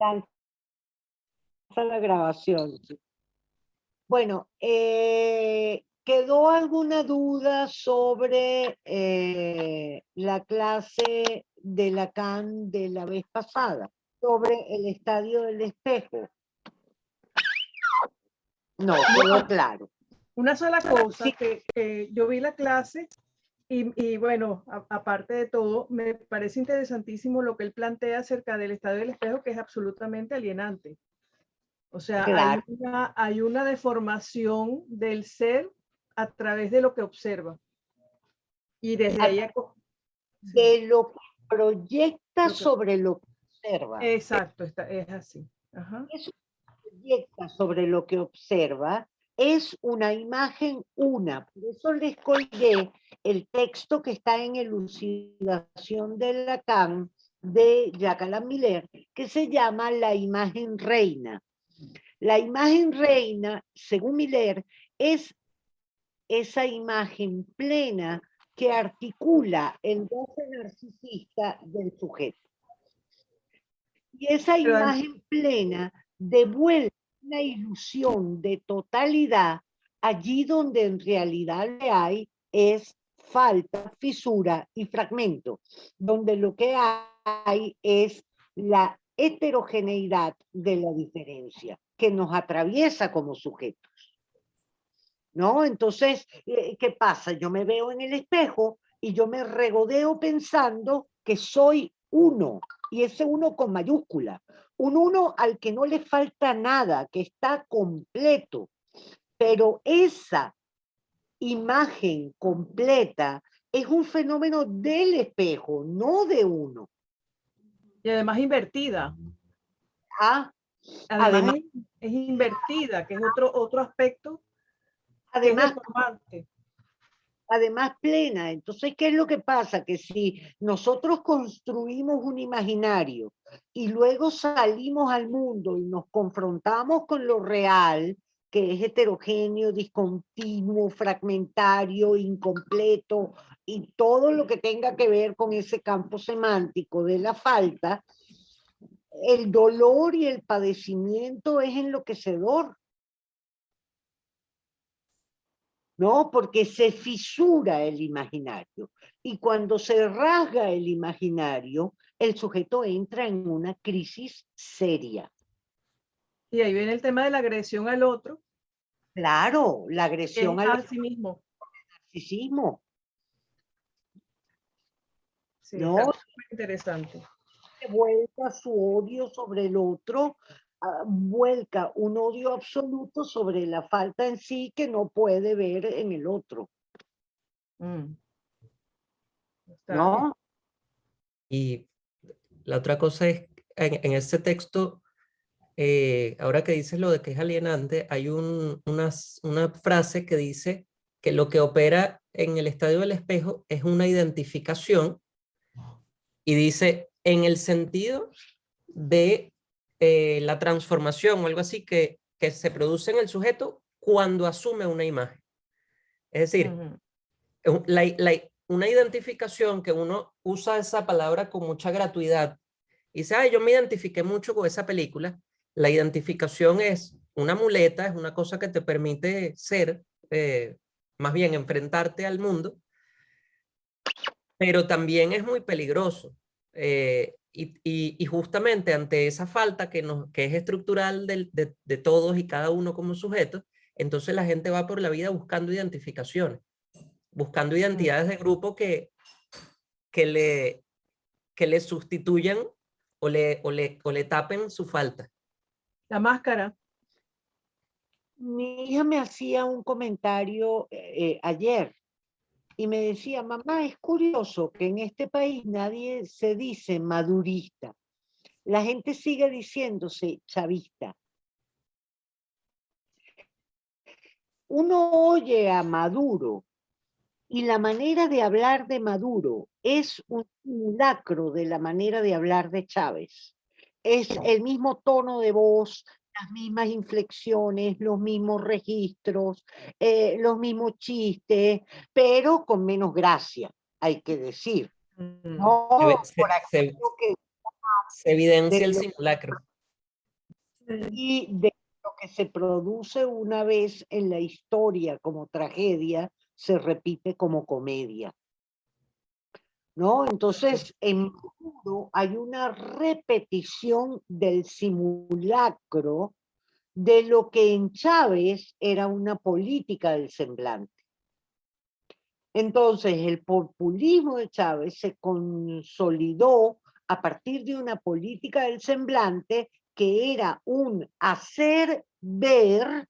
Cansa la grabación. Bueno, ¿quedó alguna duda sobre la clase de Lacan de la vez pasada? Sobre el estadio del espejo. No, quedó claro. Una sola cosa, Sí. que yo vi la clase y bueno, aparte de todo, me parece interesantísimo lo que él plantea acerca del estadio del espejo, que es absolutamente alienante. O sea, Claro. hay una deformación del ser a través de lo que observa. Y desde ahí... De lo que proyecta sobre lo que observa. Exacto, es así. Ajá. Eso que proyecta sobre lo que observa es una imagen una. Por eso les colgué el texto que está en Elucidación de Lacan, de Jacques Alain Miller, que se llama La imagen reina. La imagen reina, según Miller, es esa imagen plena que articula el goce narcisista del sujeto. Y esa imagen plena devuelve una ilusión de totalidad allí donde en realidad le hay es falta, fisura y fragmento, donde lo que hay es la heterogeneidad de la diferencia que nos atraviesa como sujetos. ¿No? Entonces, ¿qué pasa? Yo me veo en el espejo y yo me regodeo pensando que soy uno, y ese uno con mayúscula, un uno al que no le falta nada, que está completo, pero esa imagen completa es un fenómeno del espejo, no de uno. Y además invertida. Ah, Además es invertida, que es otro aspecto que es deformante. Además plena. Entonces, ¿qué es lo que pasa? Que si nosotros construimos un imaginario y luego salimos al mundo y nos confrontamos con lo real, que es heterogéneo, discontinuo, fragmentario, incompleto, y todo lo que tenga que ver con ese campo semántico de la falta, el dolor y el padecimiento es enloquecedor. ¿No? Porque se fisura el imaginario. Y cuando se rasga el imaginario, el sujeto entra en una crisis seria. Y ahí viene el tema de la agresión al otro. Claro, la agresión al sí mismo. narcisismo. Sí, ¿No? está muy interesante. Vuelca su odio sobre el otro, vuelca un odio absoluto sobre la falta en sí que no puede ver en el otro. ¿No? Y la otra cosa es, en ese texto, ahora que dices lo de que es alienante, hay una frase que dice que lo que opera en el estadio del espejo es una identificación, y dice, en el sentido de la transformación o algo así que se produce en el sujeto cuando asume una imagen. Es decir, una identificación que uno usa esa palabra con mucha gratuidad y dice, yo me identifiqué mucho con esa película. La identificación es una muleta, es una cosa que te permite ser, más bien enfrentarte al mundo, pero también es muy peligroso. Y justamente ante esa falta que es estructural de todos y cada uno como sujeto, entonces la gente va por la vida buscando identificaciones, buscando identidades de grupo que le sustituyan o le tapen su falta. La máscara. Mi hija me hacía un comentario ayer y me decía, mamá, es curioso que en este país nadie se dice madurista. La gente sigue diciéndose chavista. Uno oye a Maduro y la manera de hablar de Maduro es un simulacro de la manera de hablar de Chávez. Es el mismo tono de voz, las mismas inflexiones, los mismos registros, los mismos chistes, pero con menos gracia, hay que decir. No, Se evidencia el simulacro. y de lo que se produce una vez en la historia como tragedia, se repite como comedia. ¿No? Entonces, en Maduro hay una repetición del simulacro de lo que en Chávez era una política del semblante. Entonces, el populismo de Chávez se consolidó a partir de una política del semblante que era un hacer ver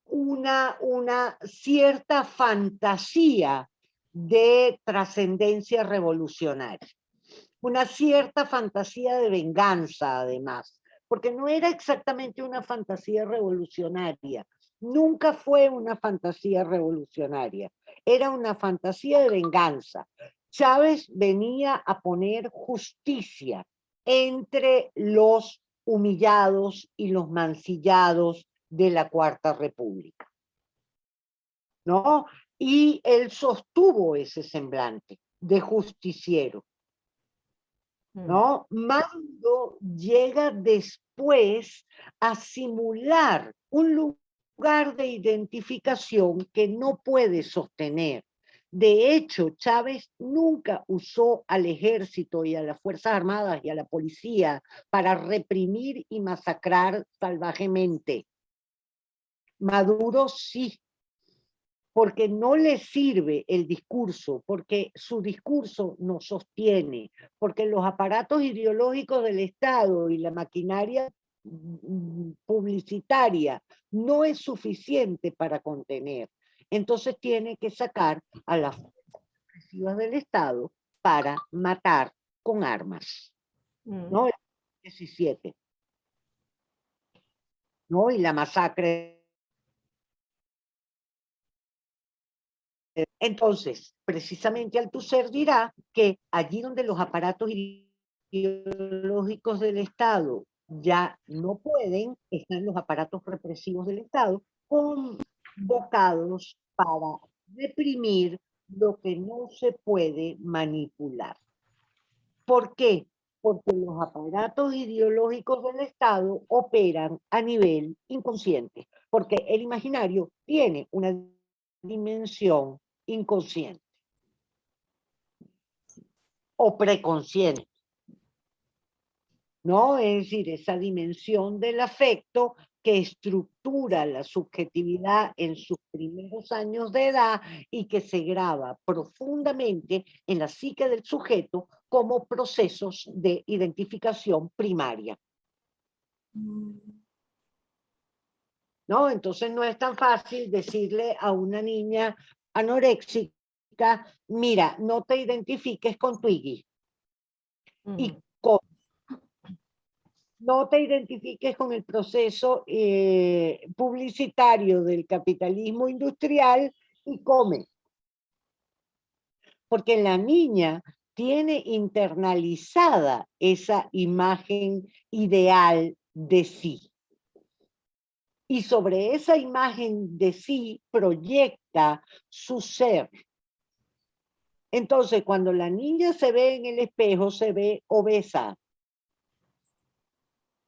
una cierta fantasía de trascendencia revolucionaria, una cierta fantasía de venganza además, porque no era exactamente una fantasía revolucionaria, nunca fue una fantasía revolucionaria, era una fantasía de venganza. Chávez venía a poner justicia entre los humillados y los mancillados de la Cuarta República, ¿no? Y él sostuvo ese semblante de justiciero, ¿no? Maduro llega después a simular un lugar de identificación que no puede sostener. De hecho, Chávez nunca usó al ejército y a las Fuerzas Armadas y a la policía para reprimir y masacrar salvajemente. Maduro sí, porque no le sirve el discurso, porque su discurso no sostiene, porque los aparatos ideológicos del Estado y la maquinaria publicitaria no es suficiente para contener. Entonces tiene que sacar a las fuerzas represivas del Estado para matar con armas. ¿No? El 17. ¿No? Y la masacre. Entonces, precisamente Althusser dirá que allí donde los aparatos ideológicos del Estado ya no pueden, están los aparatos represivos del Estado convocados para reprimir lo que no se puede manipular. ¿Por qué? Porque los aparatos ideológicos del Estado operan a nivel inconsciente, porque el imaginario tiene una dimensión inconsciente o preconsciente, ¿no? Es decir, esa dimensión del afecto que estructura la subjetividad en sus primeros años de edad y que se graba profundamente en la psique del sujeto como procesos de identificación primaria. ¿No? Entonces no es tan fácil decirle a una niña anoréxica, mira, no te identifiques con Twiggy. Y no te identifiques con el proceso publicitario del capitalismo industrial y come. Porque la niña tiene internalizada esa imagen ideal de sí. Y sobre esa imagen de sí proyecta su ser. Entonces, cuando la niña se ve en el espejo, se ve obesa,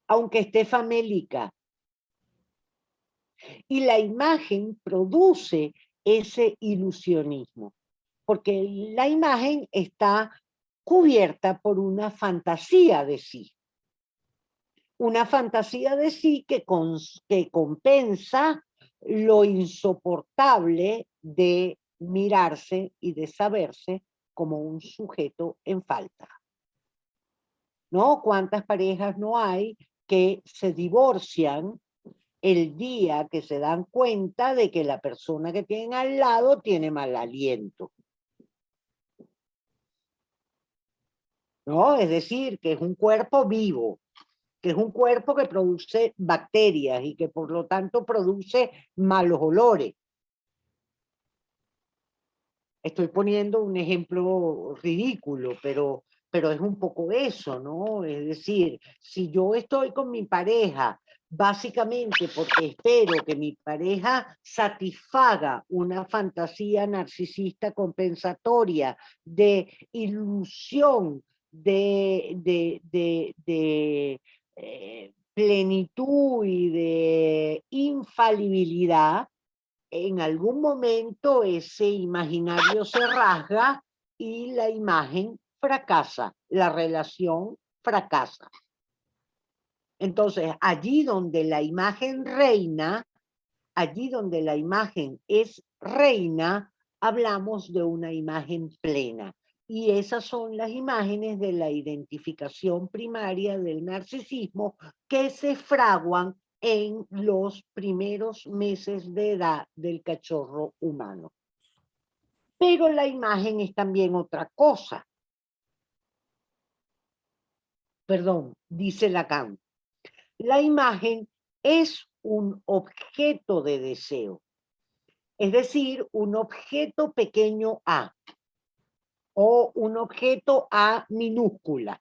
aunque esté famélica. Y la imagen produce ese ilusionismo, porque la imagen está cubierta por una fantasía de sí. Una fantasía de sí que compensa lo insoportable de mirarse y de saberse como un sujeto en falta. ¿No? ¿Cuántas parejas no hay que se divorcian el día que se dan cuenta de que la persona que tienen al lado tiene mal aliento? ¿No? Es decir, que es un cuerpo vivo, que es un cuerpo que produce bacterias y que por lo tanto produce malos olores. Estoy poniendo un ejemplo ridículo, pero es un poco eso, ¿no? Es decir, si yo estoy con mi pareja, básicamente porque espero que mi pareja satisfaga una fantasía narcisista compensatoria de ilusión, de plenitud y de infalibilidad, en algún momento ese imaginario se rasga y la imagen fracasa, la relación fracasa. Entonces, allí donde la imagen reina, allí donde la imagen es reina, hablamos de una imagen plena. Y esas son las imágenes de la identificación primaria del narcisismo que se fraguan en los primeros meses de edad del cachorro humano. Pero la imagen es también otra cosa. Perdón, dice Lacan. La imagen es un objeto de deseo, es decir, un objeto pequeño a, o un objeto a minúscula.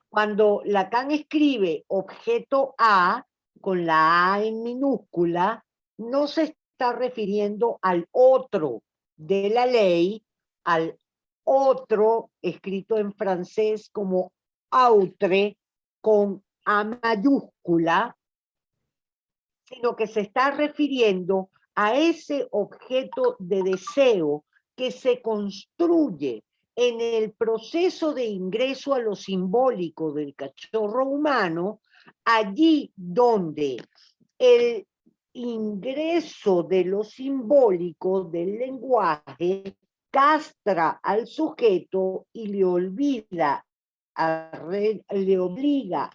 Cuando Lacan escribe objeto a, con la a en minúscula, no se está refiriendo al otro de la ley, al otro escrito en francés como autre con a mayúscula, sino que se está refiriendo a ese objeto de deseo que se construye en el proceso de ingreso a lo simbólico del cachorro humano, allí donde el ingreso de lo simbólico del lenguaje castra al sujeto y le obliga a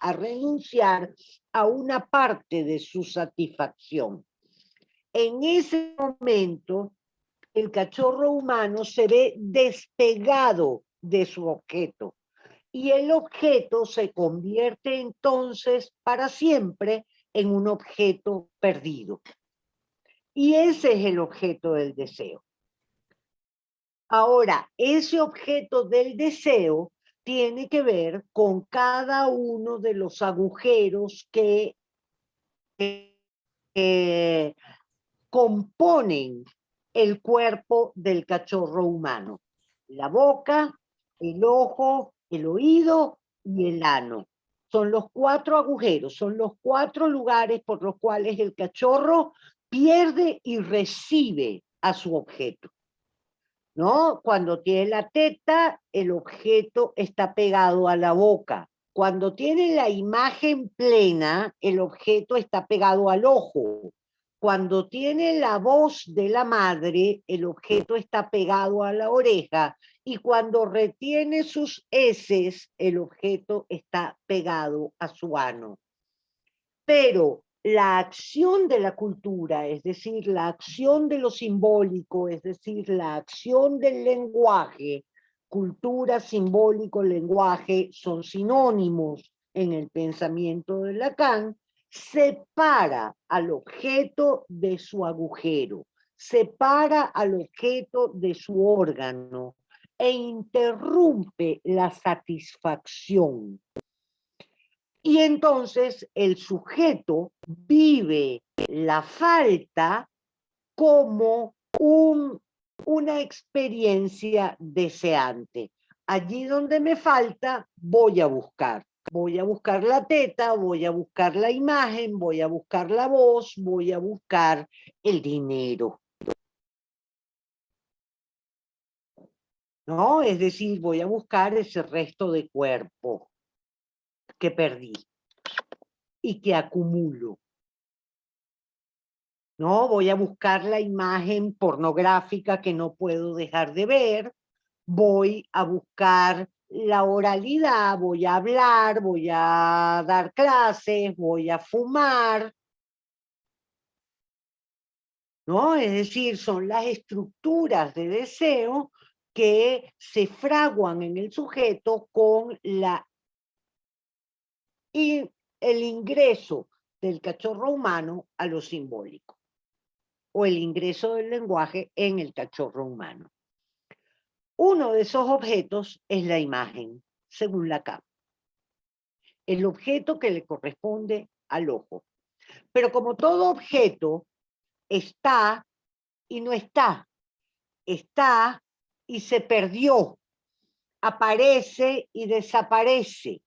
renunciar a una parte de su satisfacción. En ese momento, el cachorro humano se ve despegado de su objeto y el objeto se convierte entonces para siempre en un objeto perdido. Y ese es el objeto del deseo. Ahora, ese objeto del deseo tiene que ver con cada uno de los agujeros que componen el cuerpo del cachorro humano. La boca, el ojo, el oído y el ano. Son los 4 agujeros, son los 4 lugares por los cuales el cachorro pierde y recibe a su objeto. ¿No? Cuando tiene la teta, el objeto está pegado a la boca. Cuando tiene la imagen plena, el objeto está pegado al ojo. Cuando tiene la voz de la madre, el objeto está pegado a la oreja. Y cuando retiene sus heces, el objeto está pegado a su ano. Pero la acción de la cultura, es decir, la acción de lo simbólico, es decir, la acción del lenguaje, cultura, simbólico, lenguaje, son sinónimos en el pensamiento de Lacan, separa al objeto de su agujero, separa al objeto de su órgano e interrumpe la satisfacción. Y entonces el sujeto vive la falta como una experiencia deseante. Allí donde me falta, voy a buscar. Voy a buscar la teta, voy a buscar la imagen, voy a buscar la voz, voy a buscar el dinero. ¿No? Es decir, voy a buscar ese resto de cuerpo que perdí y que acumulo. ¿No? Voy a buscar la imagen pornográfica que no puedo dejar de ver, voy a buscar la oralidad, voy a hablar, voy a dar clases, voy a fumar, ¿no? Es decir, son las estructuras de deseo que se fraguan en el sujeto con el ingreso del cachorro humano a lo simbólico, o el ingreso del lenguaje en el cachorro humano. Uno de esos objetos es la imagen, según Lacan. El objeto que le corresponde al ojo. Pero como todo objeto, está y no está. Está y se perdió. Aparece y desaparece.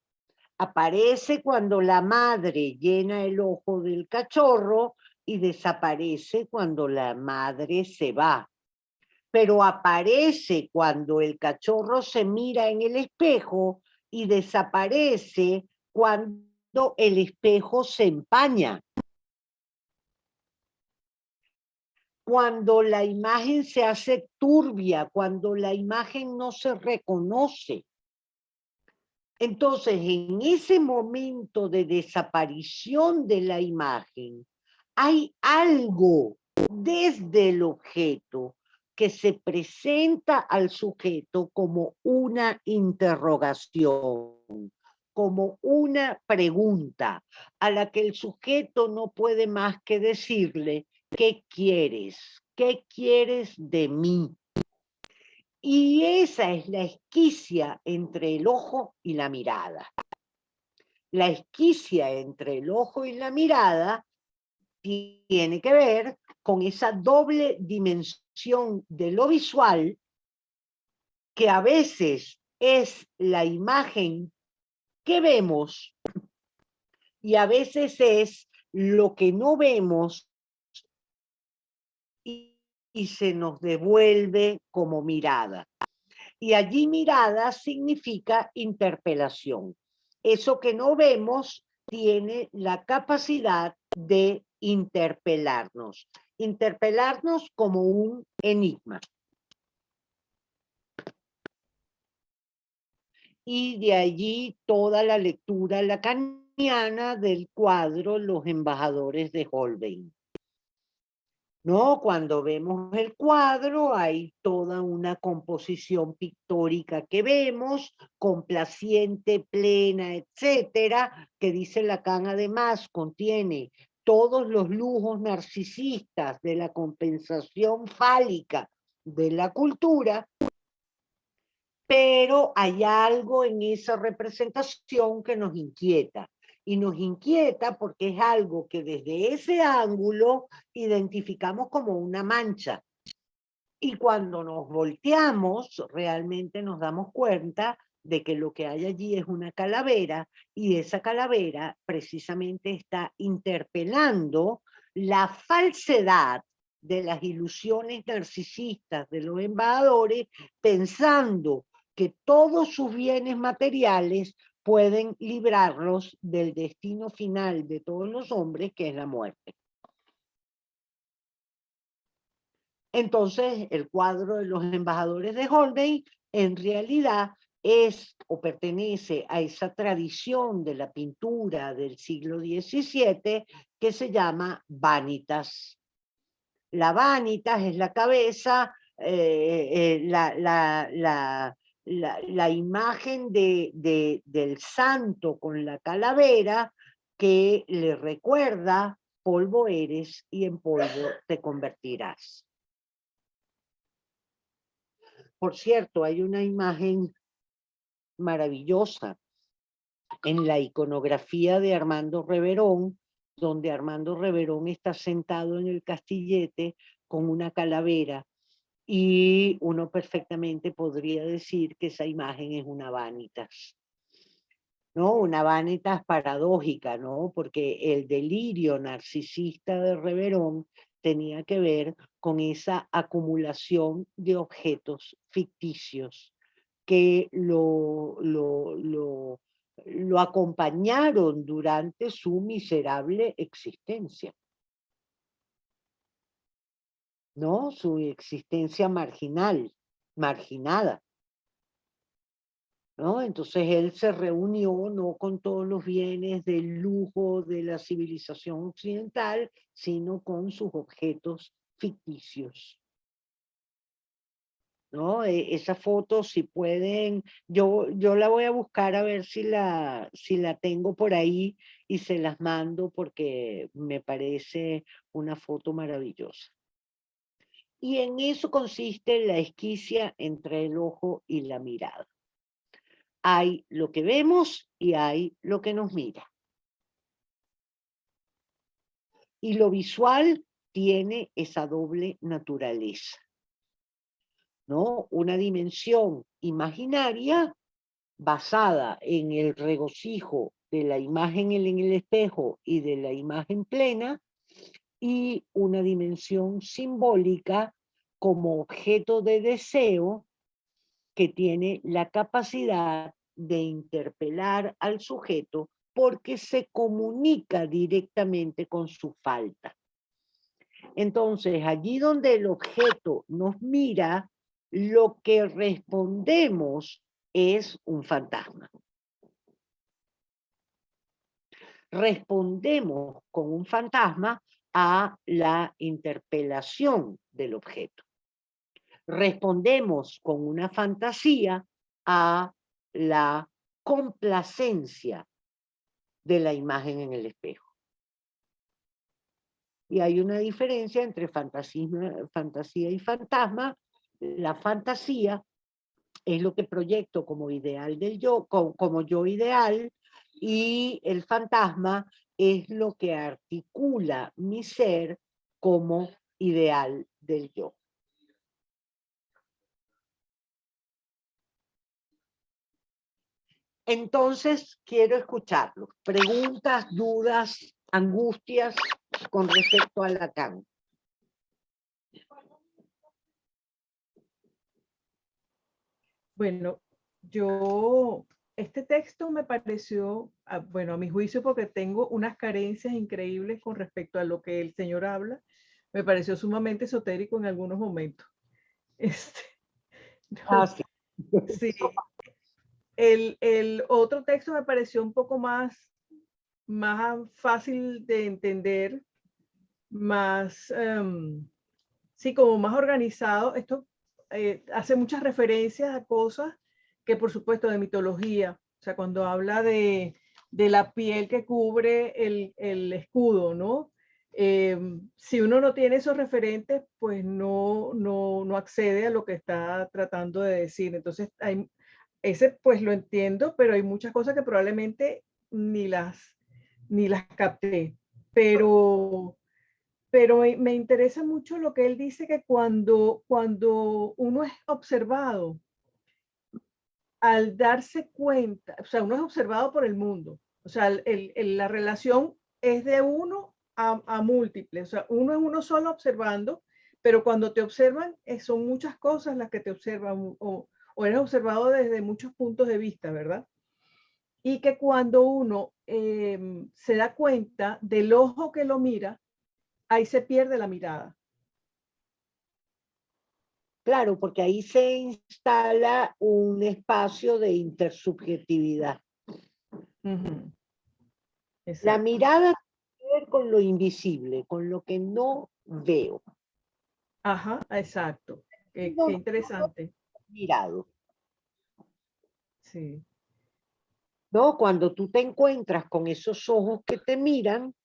Aparece cuando la madre llena el ojo del cachorro y desaparece cuando la madre se va. Pero aparece cuando el cachorro se mira en el espejo y desaparece cuando el espejo se empaña. Cuando la imagen se hace turbia, cuando la imagen no se reconoce. Entonces, en ese momento de desaparición de la imagen, hay algo desde el objeto que se presenta al sujeto como una interrogación, como una pregunta a la que el sujeto no puede más que decirle, ¿qué quieres? ¿Qué quieres de mí? Y esa es la esquicia entre el ojo y la mirada. La esquicia entre el ojo y la mirada tiene que ver con esa doble dimensión de lo visual, que a veces es la imagen que vemos y a veces es lo que no vemos y se nos devuelve como mirada. Y allí mirada significa interpelación. Eso que no vemos tiene la capacidad de interpelarnos. Interpelarnos como un enigma. Y de allí toda la lectura lacaniana del cuadro Los embajadores de Holbein. ¿No? Cuando vemos el cuadro hay toda una composición pictórica que vemos, complaciente, plena, etcétera, que dice Lacan además contiene todos los lujos narcisistas de la compensación fálica de la cultura, pero hay algo en esa representación que nos inquieta. Y nos inquieta porque es algo que desde ese ángulo identificamos como una mancha. Y cuando nos volteamos, realmente nos damos cuenta de que lo que hay allí es una calavera, y esa calavera precisamente está interpelando la falsedad de las ilusiones narcisistas de los embajadores, pensando que todos sus bienes materiales pueden librarlos del destino final de todos los hombres, que es la muerte. Entonces, el cuadro de los embajadores de Holbein en realidad es o pertenece a esa tradición de la pintura del siglo XVII que se llama vanitas. La vanitas es la cabeza, la imagen del santo con la calavera que le recuerda: polvo eres y en polvo te convertirás. Por cierto, hay una imagen maravillosa en la iconografía de Armando Reverón, donde Armando Reverón está sentado en el castillete con una calavera, y uno perfectamente podría decir que esa imagen es una vanitas, ¿no? Una vanitas paradójica, ¿no? Porque el delirio narcisista de Reverón tenía que ver con esa acumulación de objetos ficticios que lo acompañaron durante su miserable existencia, ¿no? Su existencia marginada, ¿no? Entonces él se reunió no con todos los bienes del lujo de la civilización occidental, sino con sus objetos ficticios, ¿no? Esa foto, si pueden, yo la voy a buscar a ver si la tengo por ahí y se las mando, porque me parece una foto maravillosa. Y en eso consiste la esquicia entre el ojo y la mirada. Hay lo que vemos y hay lo que nos mira. Y lo visual tiene esa doble naturaleza, ¿no? Una dimensión imaginaria basada en el regocijo de la imagen en el espejo y de la imagen plena, y una dimensión simbólica como objeto de deseo que tiene la capacidad de interpelar al sujeto porque se comunica directamente con su falta. Entonces, allí donde el objeto nos mira, lo que respondemos es un fantasma. Respondemos con un fantasma a la interpelación del objeto. Respondemos con una fantasía a la complacencia de la imagen en el espejo. Y hay una diferencia entre fantasía y fantasma. La fantasía es lo que proyecto como ideal del yo, como yo ideal, y el fantasma es lo que articula mi ser como ideal del yo. Entonces, quiero escucharlo. Preguntas, dudas, angustias con respecto a Lacan. Bueno, este texto me pareció, bueno, a mi juicio, porque tengo unas carencias increíbles con respecto a lo que el señor habla, me pareció sumamente esotérico en algunos momentos. No, Sí. sí. El otro texto me pareció un poco más fácil de entender, más, sí, como más organizado. Esto hace muchas referencias a cosas que, por supuesto, de mitología. O sea, cuando habla de la piel que cubre el escudo, ¿no? Si uno no tiene esos referentes, pues no accede a lo que está tratando de decir. Entonces, ese pues lo entiendo, pero hay muchas cosas que probablemente ni las capté. Pero me interesa mucho lo que él dice, que cuando uno es observado, al darse cuenta, o sea, uno es observado por el mundo, o sea, la relación es de uno a múltiples, o sea, uno es uno solo observando, pero cuando te observan, son muchas cosas las que te observan, o eres observado desde muchos puntos de vista, ¿verdad? Y que cuando uno se da cuenta del ojo que lo mira, ahí se pierde la mirada. Claro, porque ahí se instala un espacio de intersubjetividad. Uh-huh. La mirada tiene que ver con lo invisible, con lo que no veo. Ajá, exacto. Qué interesante. Mirado. Sí. ¿No? Cuando tú te encuentras con esos ojos que te miran,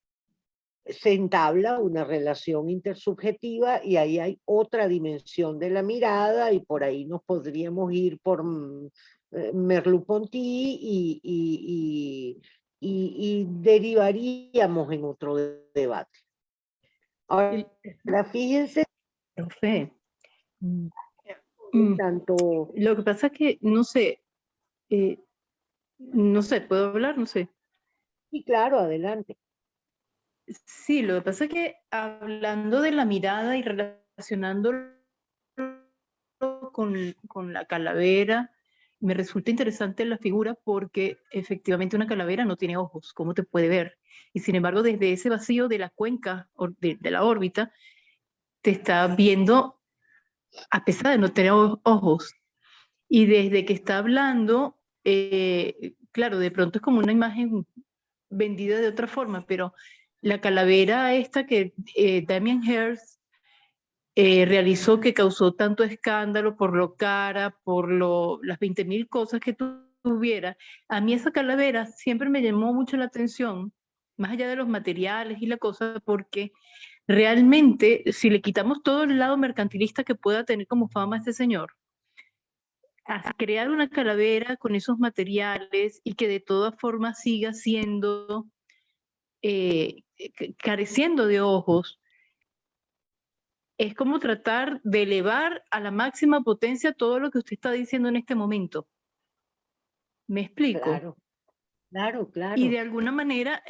se entabla una relación intersubjetiva y ahí hay otra dimensión de la mirada, y por ahí nos podríamos ir por Merleau-Ponty y derivaríamos en otro debate. Ahora, fíjense. Profe, Tanto... lo que pasa es que, no sé, ¿puedo hablar? No sé. Sí, claro, adelante. Sí, lo que pasa es que hablando de la mirada y relacionándolo con la calavera, me resulta interesante la figura porque efectivamente una calavera no tiene ojos, ¿cómo te puede ver? Y sin embargo, desde ese vacío de la cuenca, de la órbita, te está viendo a pesar de no tener ojos. Y desde que está hablando, claro, de pronto es como una imagen vendida de otra forma, pero la calavera esta que Damien Hirst realizó, que causó tanto escándalo por lo cara, por las 20.000 cosas que tuviera, a mí esa calavera siempre me llamó mucho la atención, más allá de los materiales y la cosa, porque realmente si le quitamos todo el lado mercantilista que pueda tener como fama este señor, a crear una calavera con esos materiales y que de todas formas siga siendo, careciendo de ojos, es como tratar de elevar a la máxima potencia todo lo que usted está diciendo en este momento. ¿Me explico? Claro, claro, claro. Y de alguna manera,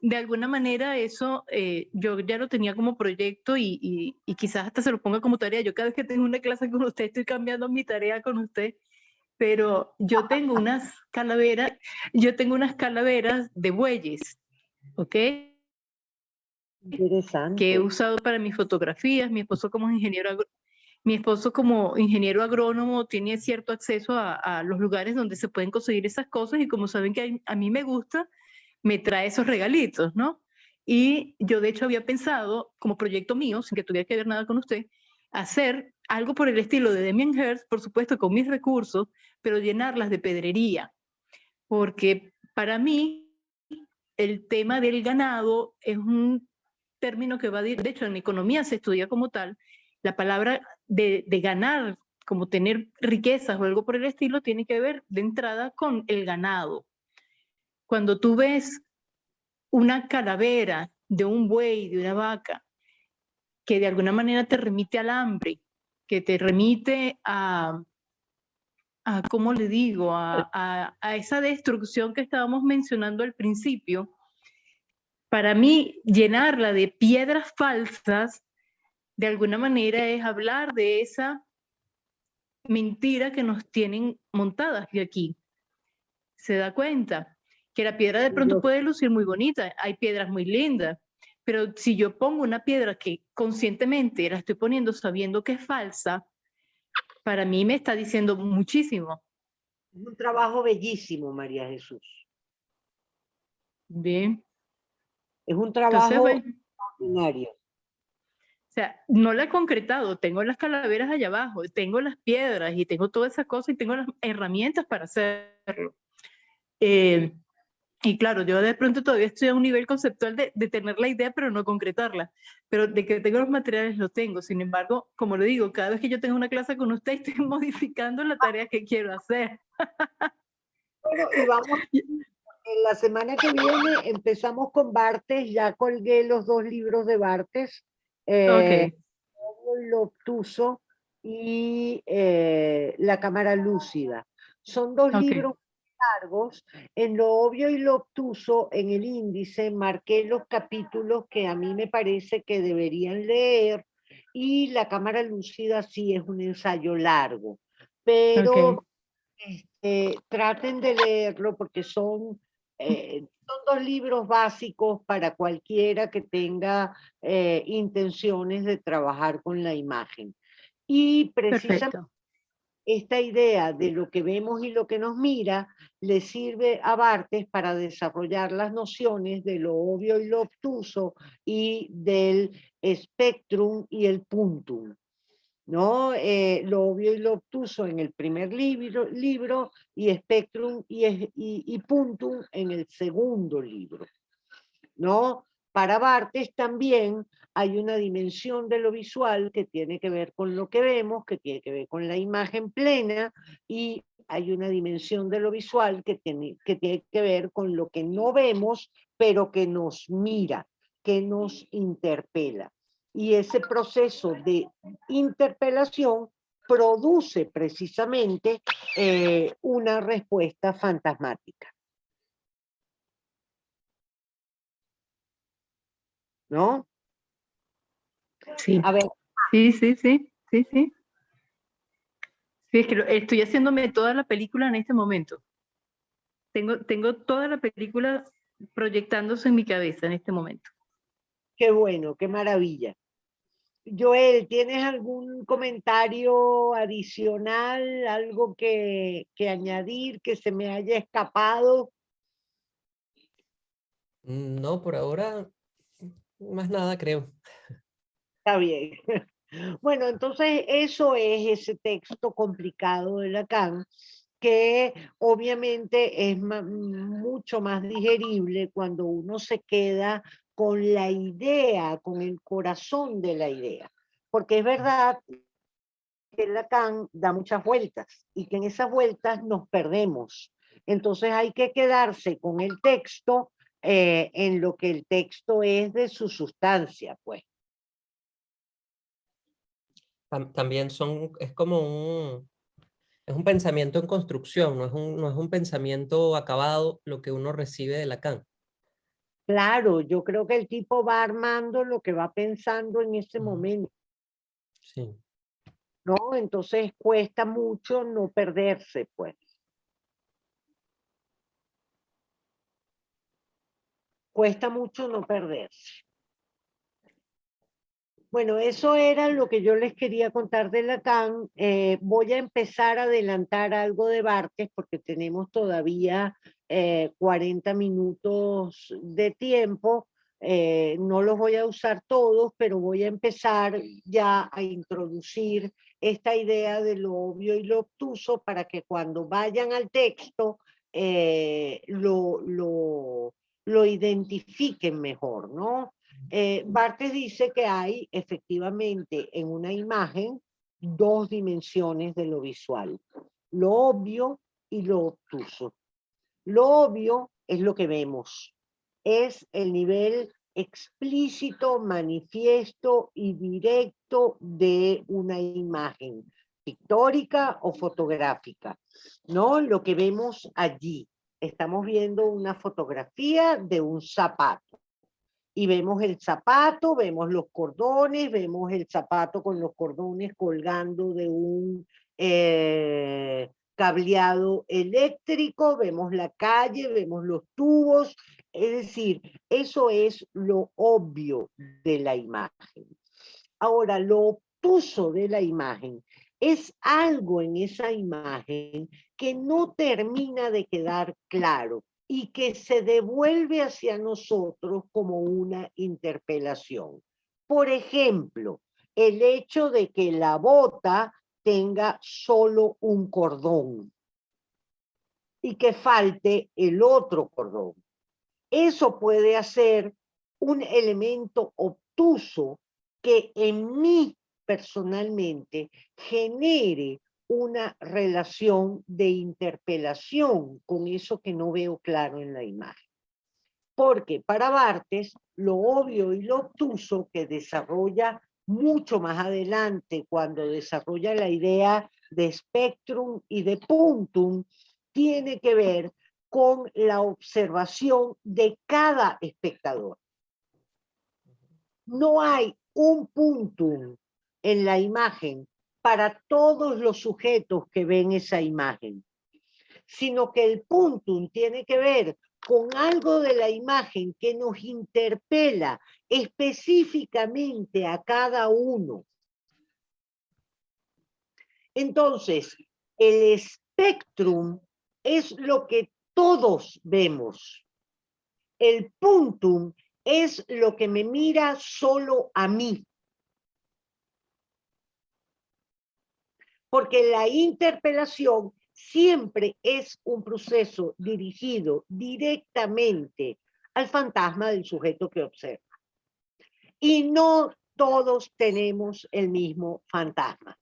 de alguna manera eso yo ya lo tenía como proyecto y quizás hasta se lo ponga como tarea. Yo cada vez que tengo una clase con usted estoy cambiando mi tarea con usted, pero yo tengo unas calaveras de bueyes, ¿ok? Interesante. Que he usado para mis fotografías. Mi esposo como ingeniero agrónomo tiene cierto acceso a los lugares donde se pueden conseguir esas cosas y como saben que a mí me gusta, me trae esos regalitos, ¿no? Y yo de hecho había pensado, como proyecto mío, sin que tuviera que ver nada con usted, hacer algo por el estilo de Damien Hirst, por supuesto con mis recursos, pero llenarlas de pedrería, porque para mí el tema del ganado es un término que va, de hecho en economía se estudia como tal, la palabra de ganar, como tener riquezas o algo por el estilo, tiene que ver de entrada con el ganado. Cuando tú ves una calavera de un buey, de una vaca, que de alguna manera te remite al hambre, que te remite ¿cómo le digo? A esa destrucción que estábamos mencionando al principio, para mí llenarla de piedras falsas, de alguna manera es hablar de esa mentira que nos tienen montadas de aquí. ¿Se da cuenta? Que la piedra de pronto puede lucir muy bonita, hay piedras muy lindas, pero si yo pongo una piedra que conscientemente la estoy poniendo sabiendo que es falsa, para mí me está diciendo muchísimo. Es un trabajo bellísimo, María Jesús. Bien. Es un trabajo Entonces, extraordinario. o sea, no la he concretado, tengo las calaveras allá abajo, tengo las piedras y tengo todas esas cosas y tengo las herramientas para hacerlo. Y claro, yo de pronto todavía estoy a un nivel conceptual de tener la idea, pero no concretarla. Pero de que tengo los materiales, los tengo. Sin embargo, como le digo, cada vez que yo tengo una clase con usted, estoy modificando la tarea que quiero hacer. Bueno, y vamos, en la semana que viene empezamos con Barthes, ya colgué los 2 libros de Barthes, Ok, Lo obtuso y La cámara lúcida. Son 2 ok. libros largos. En Lo obvio y lo obtuso, en el índice, marqué los capítulos que a mí me parece que deberían leer, y La cámara lúcida sí es un ensayo largo, pero traten de leerlo porque son 2 libros básicos para cualquiera que tenga intenciones de trabajar con la imagen. Y precisamente Perfecto. esta idea de lo que vemos y lo que nos mira le sirve a Barthes para desarrollar las nociones de lo obvio y lo obtuso y del spectrum y el puntum, ¿no? Lo obvio y lo obtuso en el primer libro y spectrum y puntum en el segundo libro, ¿no? Para Barthes también hay una dimensión de lo visual que tiene que ver con lo que vemos, que tiene que ver con la imagen plena, y hay una dimensión de lo visual que tiene que ver con lo que no vemos, pero que nos mira, que nos interpela. Y ese proceso de interpelación produce precisamente una respuesta fantasmática, ¿no? Sí, A ver, sí, sí, sí, sí, sí. Sí, es que estoy haciéndome toda la película en este momento. Tengo toda la película proyectándose en mi cabeza en este momento. qué bueno, qué maravilla. Joel, ¿tienes algún comentario adicional, algo que añadir, que se me haya escapado? No, por ahora, más nada creo. Está bien. Bueno, entonces eso es ese texto complicado de Lacan, que obviamente es mucho más digerible cuando uno se queda con la idea, con el corazón de la idea. Porque es verdad que Lacan da muchas vueltas y que en esas vueltas nos perdemos. Entonces hay que quedarse con el texto en lo que el texto es de su sustancia, pues. También es como Es un pensamiento en construcción, no es un pensamiento acabado lo que uno recibe de Lacan. Claro, yo creo que el tipo va armando lo que va pensando en ese momento, Sí. ¿no? Entonces cuesta mucho no perderse, pues. Cuesta mucho no perderse. Bueno, eso era lo que yo les quería contar de Lacan. Voy a empezar a adelantar algo de Barthes porque tenemos todavía 40 minutos de tiempo. No los voy a usar todos, pero voy a empezar ya a introducir esta idea de lo obvio y lo obtuso para que cuando vayan al texto lo identifiquen mejor, ¿no? Barthes dice que hay efectivamente en una imagen dos dimensiones de lo visual, lo obvio y lo obtuso. Lo obvio es lo que vemos, es el nivel explícito, manifiesto y directo de una imagen pictórica o fotográfica, ¿no? Lo que vemos allí. Estamos viendo una fotografía de un zapato. Y vemos el zapato, vemos los cordones, vemos el zapato con los cordones colgando de un cableado eléctrico, vemos la calle, vemos los tubos, es decir, eso es lo obvio de la imagen. Ahora, lo obtuso de la imagen es algo en esa imagen que no termina de quedar claro y que se devuelve hacia nosotros como una interpelación. Por ejemplo, el hecho de que la bota tenga solo un cordón y que falte el otro cordón. Eso puede hacer un elemento obtuso que en mí personalmente genere una relación de interpelación con eso que no veo claro en la imagen. Porque para Barthes, lo obvio y lo obtuso que desarrolla mucho más adelante, cuando desarrolla la idea de spectrum y de puntum, tiene que ver con la observación de cada espectador. No hay un puntum en la imagen para todos los sujetos que ven esa imagen, sino que el puntum tiene que ver con algo de la imagen que nos interpela específicamente a cada uno. Entonces, el spectrum es lo que todos vemos. El puntum es lo que me mira solo a mí. Porque la interpelación siempre es un proceso dirigido directamente al fantasma del sujeto que observa. Y no todos tenemos el mismo fantasma.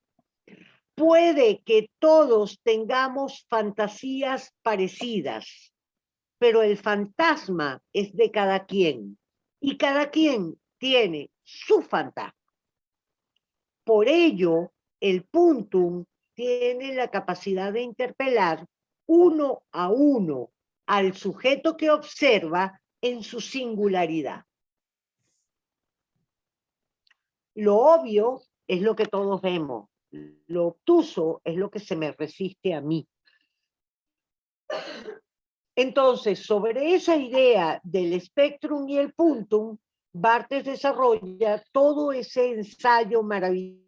Puede que todos tengamos fantasías parecidas, pero el fantasma es de cada quien y cada quien tiene su fantasma. Por ello, el puntum tiene la capacidad de interpelar uno a uno al sujeto que observa en su singularidad. Lo obvio es lo que todos vemos, lo obtuso es lo que se me resiste a mí. Entonces, sobre esa idea del spectrum y el puntum, Barthes desarrolla todo ese ensayo maravilloso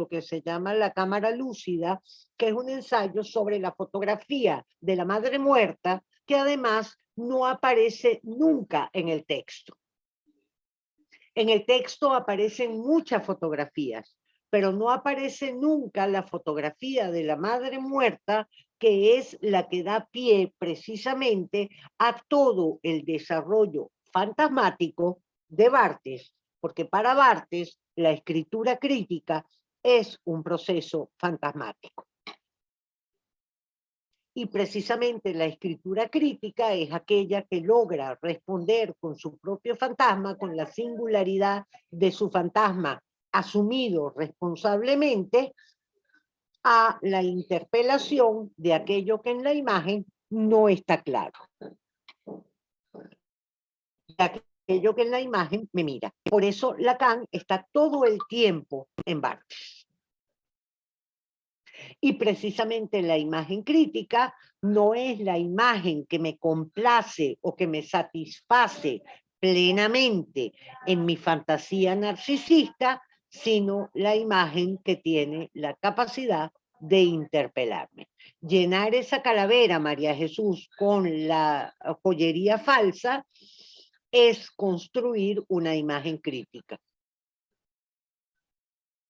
que se llama La Cámara Lúcida, que es un ensayo sobre la fotografía de la madre muerta, que además no aparece nunca en el texto. En el texto aparecen muchas fotografías, pero no aparece nunca la fotografía de la madre muerta, que es la que da pie precisamente a todo el desarrollo fantasmático de Barthes, porque para Barthes la escritura crítica es un proceso fantasmático. Y precisamente la escritura crítica es aquella que logra responder con su propio fantasma, con la singularidad de su fantasma asumido responsablemente a la interpelación de aquello que en la imagen no está claro. De aquello que en la imagen me mira. Por eso Lacan está todo el tiempo en Barthes. Y precisamente la imagen crítica no es la imagen que me complace o que me satisface plenamente en mi fantasía narcisista, sino la imagen que tiene la capacidad de interpelarme. Llenar esa calavera, María Jesús, con la joyería falsa es construir una imagen crítica.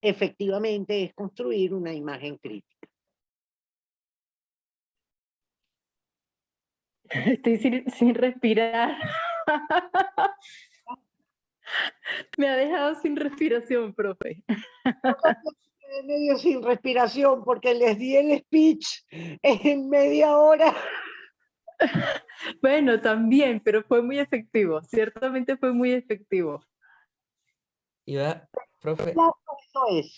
Efectivamente es construir una imagen crítica. Estoy sin respirar. Me ha dejado sin respiración, profe. Medio sin respiración porque les di el speech en media hora. Bueno, también, pero fue muy efectivo. Ciertamente fue muy efectivo. Iba, profe. Eso es.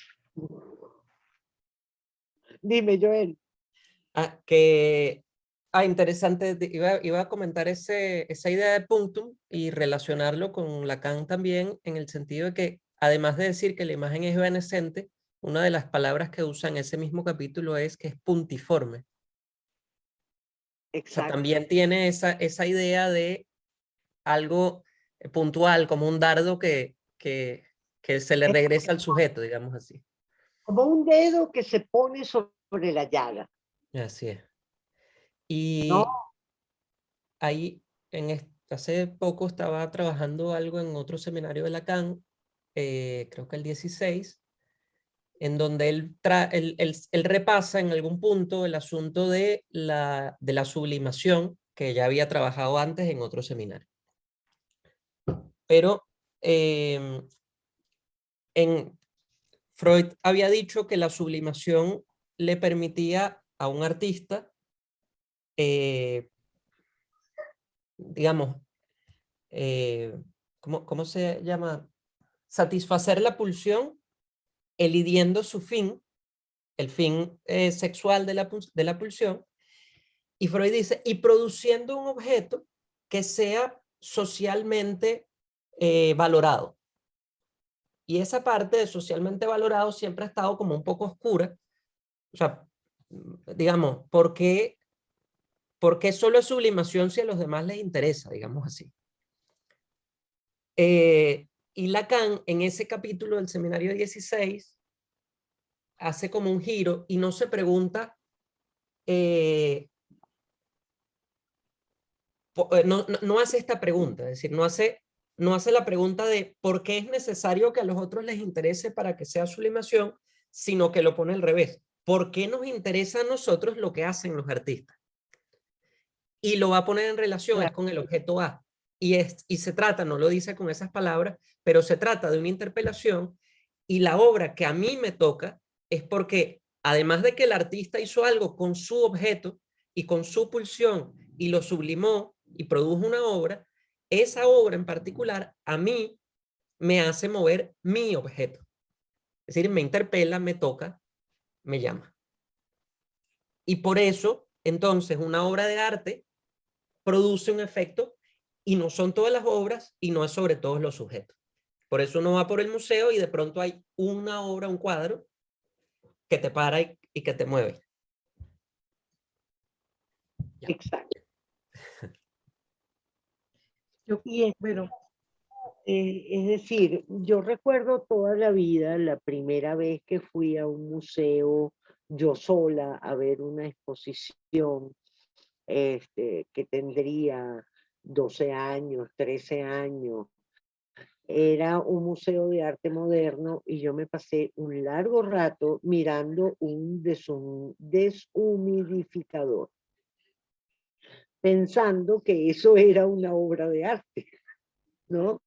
Dime, Joel. Interesante, iba a comentar esa idea de punctum y relacionarlo con Lacan también, en el sentido de que, además de decir que la imagen es evanescente, una de las palabras que usa en ese mismo capítulo es que es puntiforme. O sea, también tiene esa idea de algo puntual, como un dardo que se le regresa al sujeto, digamos así. Como un dedo que se pone sobre la llaga. Así es. Y ¿no? ahí, hace poco estaba trabajando algo en otro seminario de Lacan, creo que el 16, en donde él repasa en algún punto el asunto de la sublimación, que ya había trabajado antes en otro seminario. Pero Freud había dicho que la sublimación le permitía a un artista, digamos, ¿cómo se llama? Satisfacer la pulsión elidiendo su fin, el fin sexual de la pulsión, y Freud dice, y produciendo un objeto que sea socialmente valorado. Y esa parte de socialmente valorado siempre ha estado como un poco oscura. O sea, digamos, ¿por qué solo es sublimación si a los demás les interesa, digamos así? Y Lacan, en ese capítulo del seminario 16, hace como un giro y no se pregunta, no hace esta pregunta, es decir, no hace la pregunta de por qué es necesario que a los otros les interese para que sea sublimación, sino que lo pone al revés. ¿Por qué nos interesa a nosotros lo que hacen los artistas? Y lo va a poner en relación es con el objeto A. Y se trata, no lo dice con esas palabras, pero se trata de una interpelación, y la obra que a mí me toca es porque, además de que el artista hizo algo con su objeto y con su pulsión y lo sublimó y produjo una obra, esa obra en particular a mí me hace mover mi objeto. Es decir, me interpela, me toca, me llama. Y por eso, entonces, una obra de arte produce un efecto, y no son todas las obras y no es sobre todos los sujetos. Por eso uno va por el museo y de pronto hay una obra, un cuadro, que te para y que te mueve. Ya. Exacto. Bueno, Es decir, yo recuerdo toda la vida, la primera vez que fui a un museo yo sola a ver una exposición que tendría 12 años, 13 años. Era un museo de arte moderno y yo me pasé un largo rato mirando un deshumidificador, pensando que eso era una obra de arte, ¿no?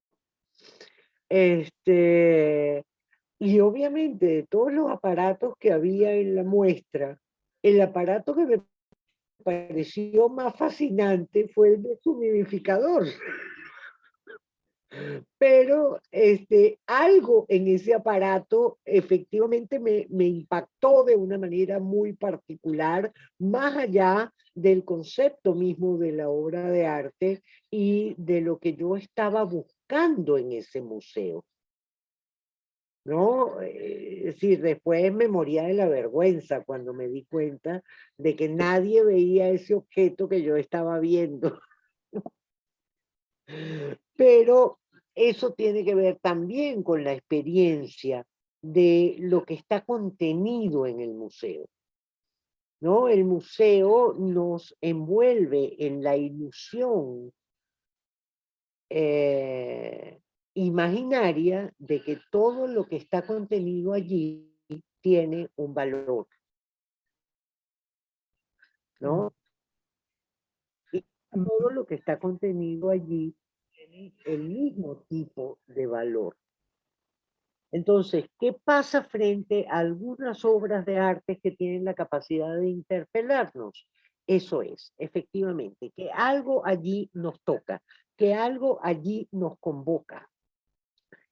Y obviamente de todos los aparatos que había en la muestra, el aparato que me pareció más fascinante fue el deshumidificador. Pero algo en ese aparato efectivamente me impactó de una manera muy particular, más allá del concepto mismo de la obra de arte y de lo que yo estaba buscando en ese museo. ¿No? Es decir, después me moría de la vergüenza cuando me di cuenta de que nadie veía ese objeto que yo estaba viendo. Pero eso tiene que ver también con la experiencia de lo que está contenido en el museo, ¿no? El museo nos envuelve en la ilusión imaginaria de que todo lo que está contenido allí tiene un valor, ¿no? Y todo lo que está contenido allí tiene el mismo tipo de valor. Entonces, ¿qué pasa frente a algunas obras de arte que tienen la capacidad de interpelarnos? Eso es, efectivamente, que algo allí nos toca, que algo allí nos convoca.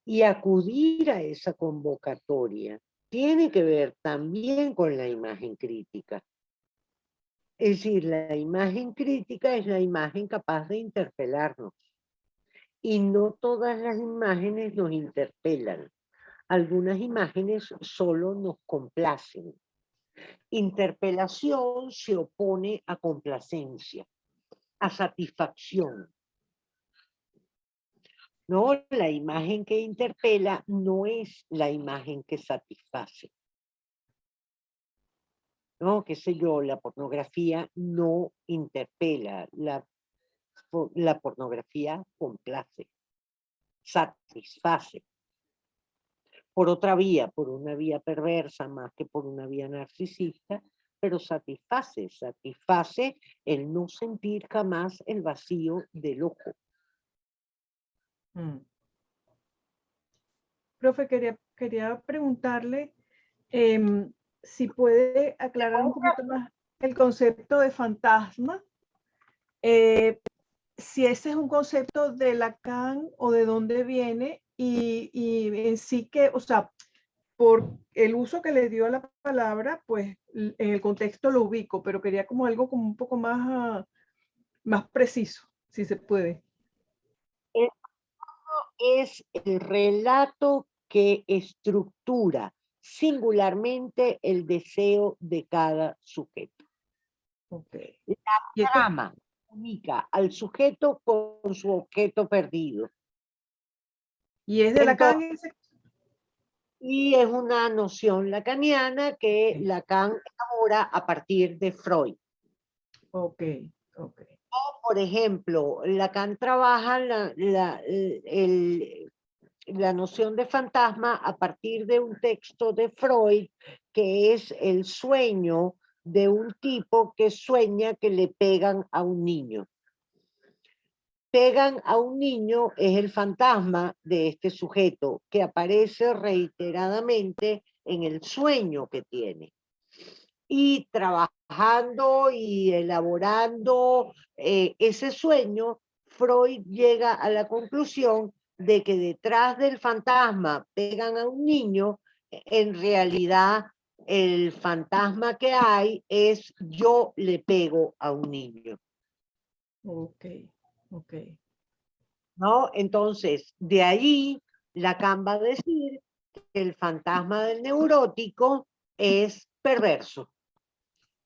Y acudir a esa convocatoria tiene que ver también con la imagen crítica. Es decir, la imagen crítica es la imagen capaz de interpelarnos. Y no todas las imágenes nos interpelan. Algunas imágenes solo nos complacen. Interpelación se opone a complacencia, a satisfacción. No, la imagen que interpela no es la imagen que satisface. No, qué sé yo, la pornografía no interpela, la pornografía complace, satisface. Por otra vía, por una vía perversa más que por una vía narcisista, pero satisface el no sentir jamás el vacío del ojo. Profe, quería preguntarle si puede aclarar un poquito más el concepto de fantasma, si ese es un concepto de Lacan o de dónde viene y en sí que, o sea, por el uso que le dio a la palabra, pues en el contexto lo ubico, pero quería como algo como un poco más, más preciso, si se puede. Es el relato que estructura singularmente el deseo de cada sujeto. Okay. La trama comunica al sujeto con su objeto perdido. Y es de Lacan. Y es una noción lacaniana que Lacan elabora a partir de Freud. Ok. O, por ejemplo, Lacan trabaja la noción de fantasma a partir de un texto de Freud, que es el sueño de un tipo que sueña que le pegan a un niño. Pegan a un niño es el fantasma de este sujeto que aparece reiteradamente en el sueño que tiene. Y trabajando y elaborando ese sueño, Freud llega a la conclusión de que detrás del fantasma pegan a un niño, en realidad el fantasma que hay es yo le pego a un niño. Ok. ¿No? Entonces, de ahí Lacan va a decir que el fantasma del neurótico es perverso.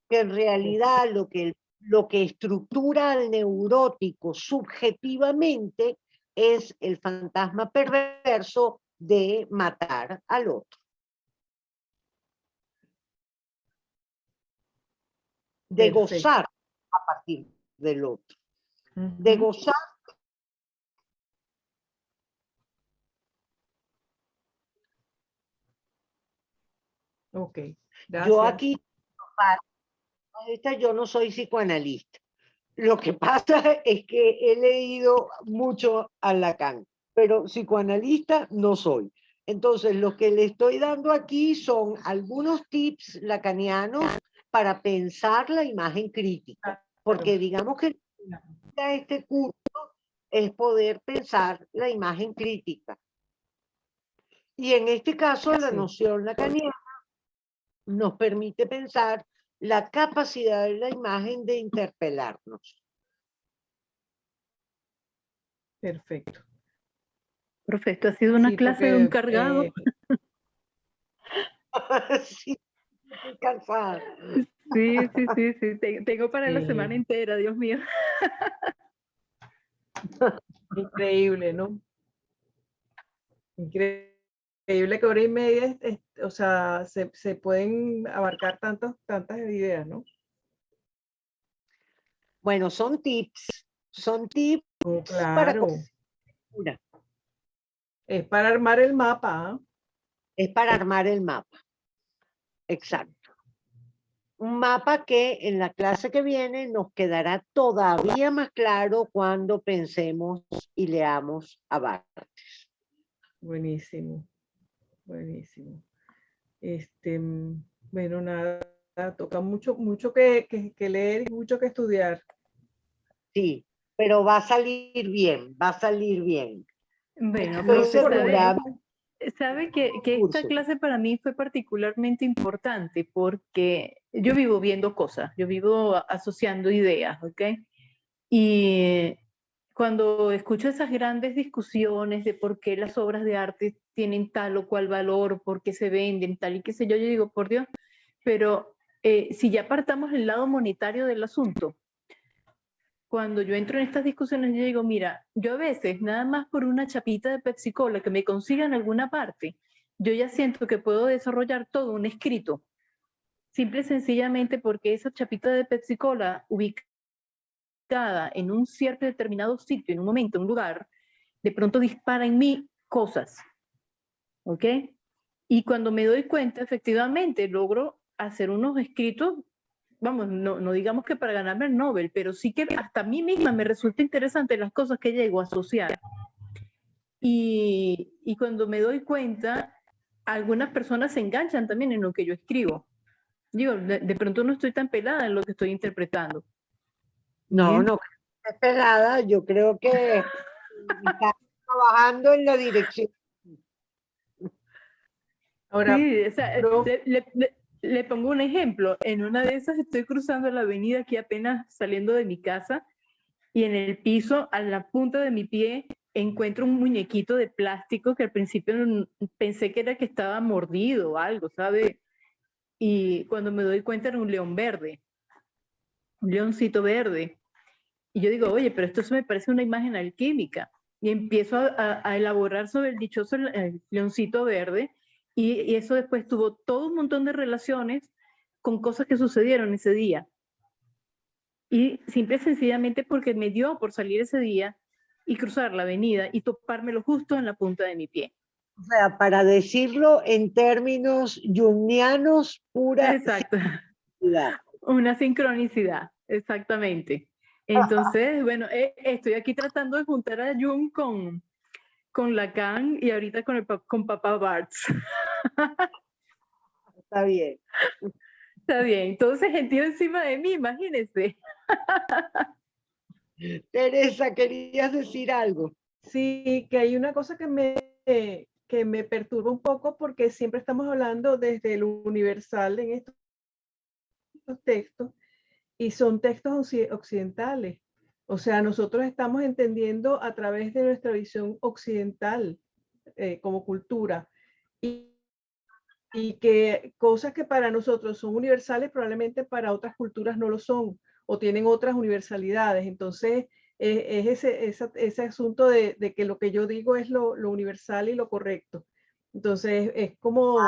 Que en realidad lo que estructura al neurótico subjetivamente es el fantasma perverso de matar al otro. De gozar a partir del otro. De gozar. Ok, gracias. Yo aquí, yo no soy psicoanalista. Lo que pasa es que he leído mucho a Lacan, pero psicoanalista no soy. Entonces, lo que le estoy dando aquí son algunos tips lacanianos para pensar la imagen crítica, porque digamos que este curso es poder pensar la imagen crítica. Y en este caso, la Sí. noción lacaniana nos permite pensar la capacidad de la imagen de interpelarnos. Perfecto. Profe, esto ha sido una Sí, clase de un porque, cargado. Sí, estoy cansada. Sí, sí, sí, sí. Tengo para la Sí. semana entera, Dios mío. Increíble, ¿no? Increíble que hora y media, o sea, se pueden abarcar tantas ideas, ¿no? Bueno, son tips Oh, para claro, una. es para armar el mapa, ¿ah? Es para armar el mapa. Exacto. Un mapa que en la clase que viene nos quedará todavía más claro cuando pensemos y leamos a Barthes. Buenísimo, buenísimo. Bueno, nada, toca mucho que leer y mucho que estudiar. Sí, pero va a salir bien, va a salir bien. Bueno, Estoy No sé por lo segura. menos, sabe que esta Curso. clase para mí fue particularmente importante porque yo vivo viendo cosas, yo vivo asociando ideas, ¿ok? Y cuando escucho esas grandes discusiones de por qué las obras de arte tienen tal o cual valor, por qué se venden, tal y qué sé yo digo, por Dios, pero si ya apartamos el lado monetario del asunto, cuando yo entro en estas discusiones, yo digo, mira, yo a veces, nada más por una chapita de Pepsi Cola que me consiga en alguna parte, yo ya siento que puedo desarrollar todo un escrito, simple y sencillamente porque esa chapita de Pepsi Cola ubicada en un cierto determinado sitio, en un momento, en un lugar, de pronto dispara en mí cosas, ¿ok? Y cuando me doy cuenta, efectivamente, logro hacer unos escritos, vamos, no digamos que para ganarme el Nobel, pero sí que hasta a mí misma me resulta interesante las cosas que llego a asociar. Y cuando me doy cuenta, algunas personas se enganchan también en lo que yo escribo. Digo, de pronto no estoy tan pelada en lo que estoy interpretando. No, Bien. no, es pelada, yo creo que está trabajando en la dirección. ahora, Sí, o sea, profe, le pongo un ejemplo. En una de esas estoy cruzando la avenida aquí apenas saliendo de mi casa y en el piso, a la punta de mi pie, encuentro un muñequito de plástico que al principio pensé que era que estaba mordido o algo, ¿sabe? Y cuando me doy cuenta era un león verde, un leoncito verde. Y yo digo, oye, pero esto se me parece una imagen alquímica. Y empiezo a elaborar sobre el dichoso leoncito verde y eso después tuvo todo un montón de relaciones con cosas que sucedieron ese día. Y simple y sencillamente porque me dio por salir ese día y cruzar la avenida y topármelo justo en la punta de mi pie. O sea, para decirlo en términos jungianos, pura Exacto, sincronicidad. una sincronicidad, exactamente. Entonces, bueno, estoy aquí tratando de juntar a Jung con Lacan y ahorita con Papá Barthes. Está bien. Está bien, todo ese gentío encima de mí, imagínense. Teresa, ¿querías decir algo? sí, que hay una cosa que me perturba un poco porque siempre estamos hablando desde lo universal en estos textos y son textos occidentales. O sea, nosotros estamos entendiendo a través de nuestra visión occidental como cultura y que cosas que para nosotros son universales probablemente para otras culturas no lo son o tienen otras universalidades. Entonces, es ese asunto de que lo que yo digo es lo universal y lo correcto. Entonces, es como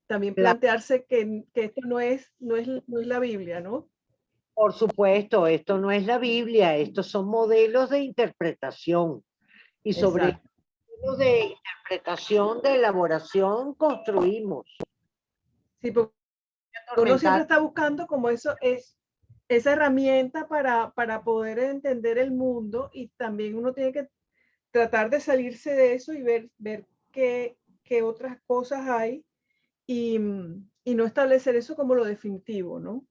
también La- plantearse que esto no es la Biblia, ¿no? por supuesto, esto no es la Biblia, estos son modelos de interpretación. Y sobre Exacto. modelos de interpretación, de elaboración, construimos. Sí, porque uno siempre está buscando como eso es esa herramienta para poder entender el mundo y también uno tiene que tratar de salirse de eso y ver qué otras cosas hay y no establecer eso como lo definitivo, ¿no?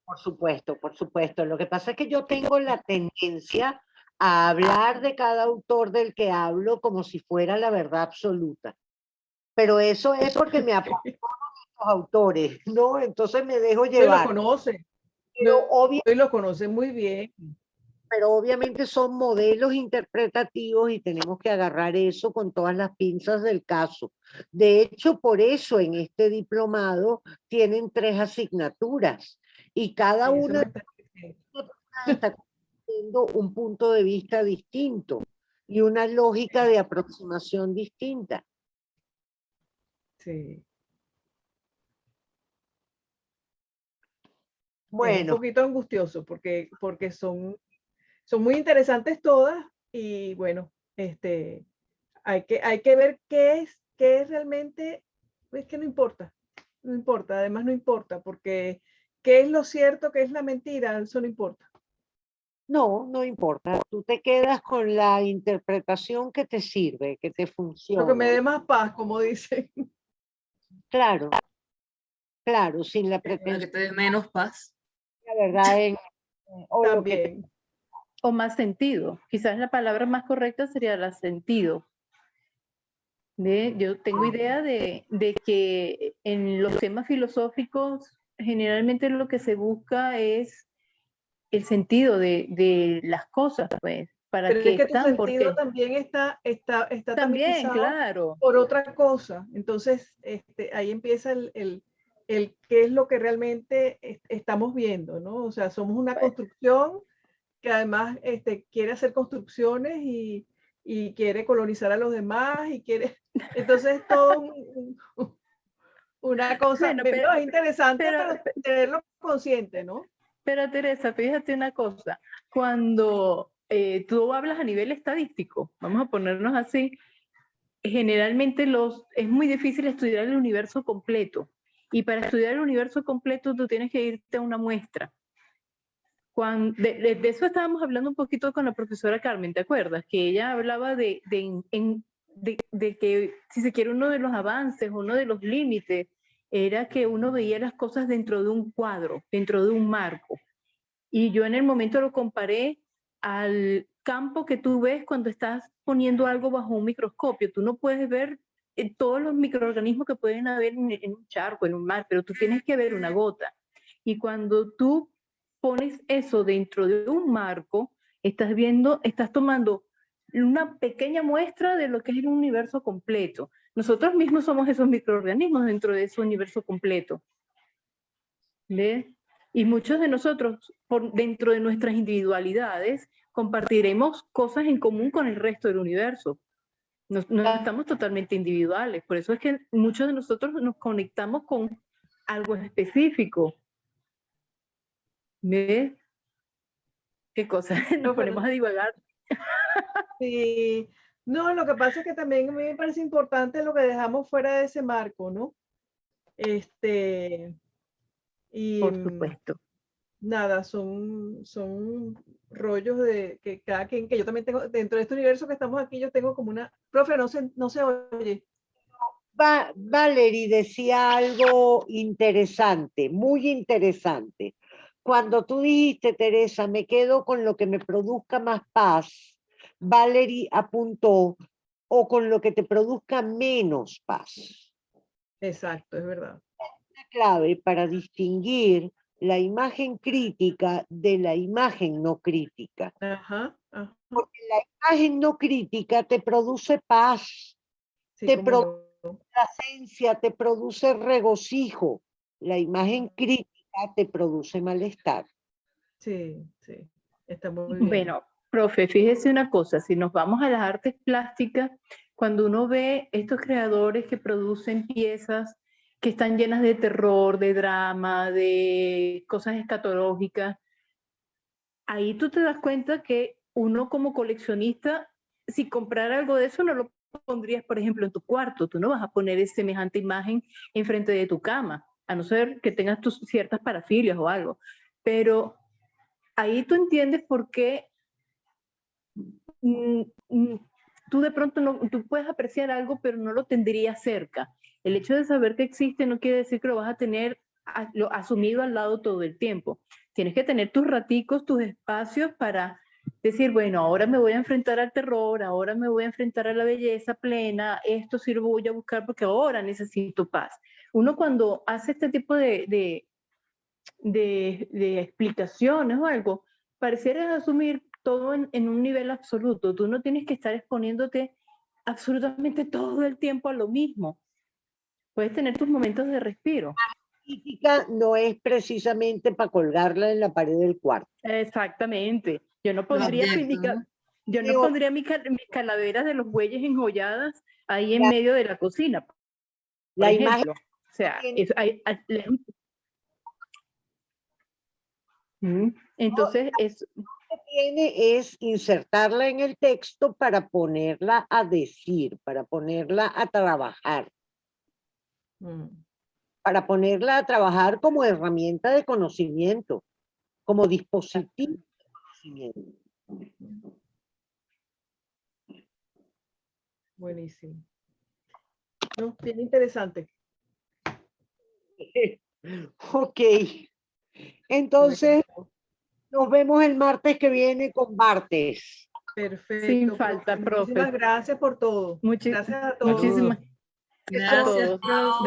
Por supuesto, por supuesto. Lo que pasa es que yo tengo la tendencia a hablar de cada autor del que hablo como si fuera la verdad absoluta. Pero eso es porque me apasionan los autores, ¿no? Entonces me dejo Usted lo llevar. conoce, Pero, usted lo conoce muy bien. pero obviamente son modelos interpretativos y tenemos que agarrar eso con todas las pinzas del caso. De hecho, por eso en este diplomado tienen 3 asignaturas y cada Sí, eso una me está diciendo. está teniendo un punto de vista distinto y una lógica de aproximación distinta. Sí. Es un Bueno, poquito angustioso porque son muy interesantes todas y bueno, hay que ver qué es realmente, es que no importa, no importa, además no importa, porque qué es lo cierto, qué es la mentira, eso no importa. no importa. Tú te quedas con la interpretación que te sirve, que te Lo que funciona. me dé más paz, como dicen. Claro, claro, sin la Lo que pretensión, te dé menos paz. la verdad, o lo que te También. O más sentido. Quizás la palabra más correcta sería la sentido. Yo tengo idea de que en los temas filosóficos generalmente lo que se busca es el sentido de las cosas, pues, para Pero qué es que tu están, por sentido qué. también está También, tamizado claro. por otra cosa. Entonces, ahí empieza el qué es lo que realmente estamos viendo, ¿no? O sea, somos una Bueno, construcción que además quiere hacer construcciones y quiere colonizar a los demás y quiere... Entonces, todo una cosa, bueno, no, es interesante, pero, pero tenerlo consciente, ¿no? pero Teresa, fíjate una cosa. Cuando tú hablas a nivel estadístico, vamos a ponernos así, generalmente es muy difícil estudiar el universo completo. Y para estudiar el universo completo tú tienes que irte a una muestra. De eso estábamos hablando un poquito con la profesora Carmen, ¿te acuerdas? Que ella hablaba de que, si se quiere, uno de los avances, uno de los límites, era que uno veía las cosas dentro de un cuadro, dentro de un marco. Y yo en el momento lo comparé al campo que tú ves cuando estás poniendo algo bajo un microscopio. Tú no puedes ver todos los microorganismos que pueden haber en un charco, en un mar, pero tú tienes que ver una gota. Y cuando tú pones eso dentro de un marco, estás tomando una pequeña muestra de lo que es el universo completo. Nosotros mismos somos esos microorganismos dentro de ese universo completo. ¿Ves? Y muchos de nosotros, dentro de nuestras individualidades, compartiremos cosas en común con el resto del universo. No estamos totalmente individuales, por eso es que muchos de nosotros nos conectamos con algo específico. ¿Ves? ¿Qué cosa? Nos ponemos a divagar. Sí, no, lo que pasa es que también a mí me parece importante lo que dejamos fuera de ese marco, ¿no? Y Por supuesto. nada, son rollos de que cada quien, que yo también tengo, dentro de este universo que estamos aquí, yo tengo como una, profe, no se oye. Valerie decía algo interesante, muy interesante. Cuando tú dijiste, Teresa, me quedo con lo que me produzca más paz, Valerie apuntó, o con lo que te produzca menos paz. Exacto, es verdad. La clave para distinguir la imagen crítica de la imagen no crítica. Ajá, ajá. Porque la imagen no crítica te produce paz, Sí, te cómo produce no. placencia, te produce regocijo. La imagen crítica te produce malestar. Sí, sí, está muy bien. Bueno, profe, fíjese una cosa, si nos vamos a las artes plásticas, cuando uno ve estos creadores que producen piezas que están llenas de terror, de drama, de cosas escatológicas, ahí tú te das cuenta que uno como coleccionista, si comprara algo de eso, no lo pondrías, por ejemplo, en tu cuarto. Tú no vas a poner semejante imagen enfrente de tu cama, a no ser que tengas tus ciertas parafilias o algo. Pero ahí tú entiendes por qué tú de pronto tú puedes apreciar algo, pero no lo tendrías cerca. El hecho de saber que existe no quiere decir que lo vas a tener asumido al lado todo el tiempo. Tienes que tener tus raticos, tus espacios para Decir, bueno, ahora me voy a enfrentar al terror, ahora me voy a enfrentar a la belleza plena, esto sí lo voy a buscar porque ahora necesito paz. Uno cuando hace este tipo de explicaciones o algo, pareciera asumir todo en un nivel absoluto. Tú no tienes que estar exponiéndote absolutamente todo el tiempo a lo mismo. Puedes tener tus momentos de respiro. Crítica no es precisamente para colgarla en la pared del cuarto. Exactamente. Yo no pondría, yo no Pero- pondría mis calaveras de los bueyes enjolladas ahí en La- medio de la cocina, por La imagen ejemplo. O sea, tiene- entonces es que tiene es insertarla en el texto para ponerla a decir, para ponerla a trabajar, para ponerla a trabajar como herramienta de conocimiento, como dispositivo de conocimiento. Buenísimo. No, bien interesante. Ok, entonces nos vemos el martes que viene con Bartes. Perfecto. sin falta, profe. Muchísimas gracias por todo. Gracias a todos. Muchísimas Gracias, todos.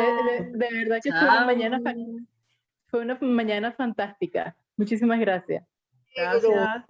De verdad que fue una mañana fantástica. Muchísimas gracias. Gracias.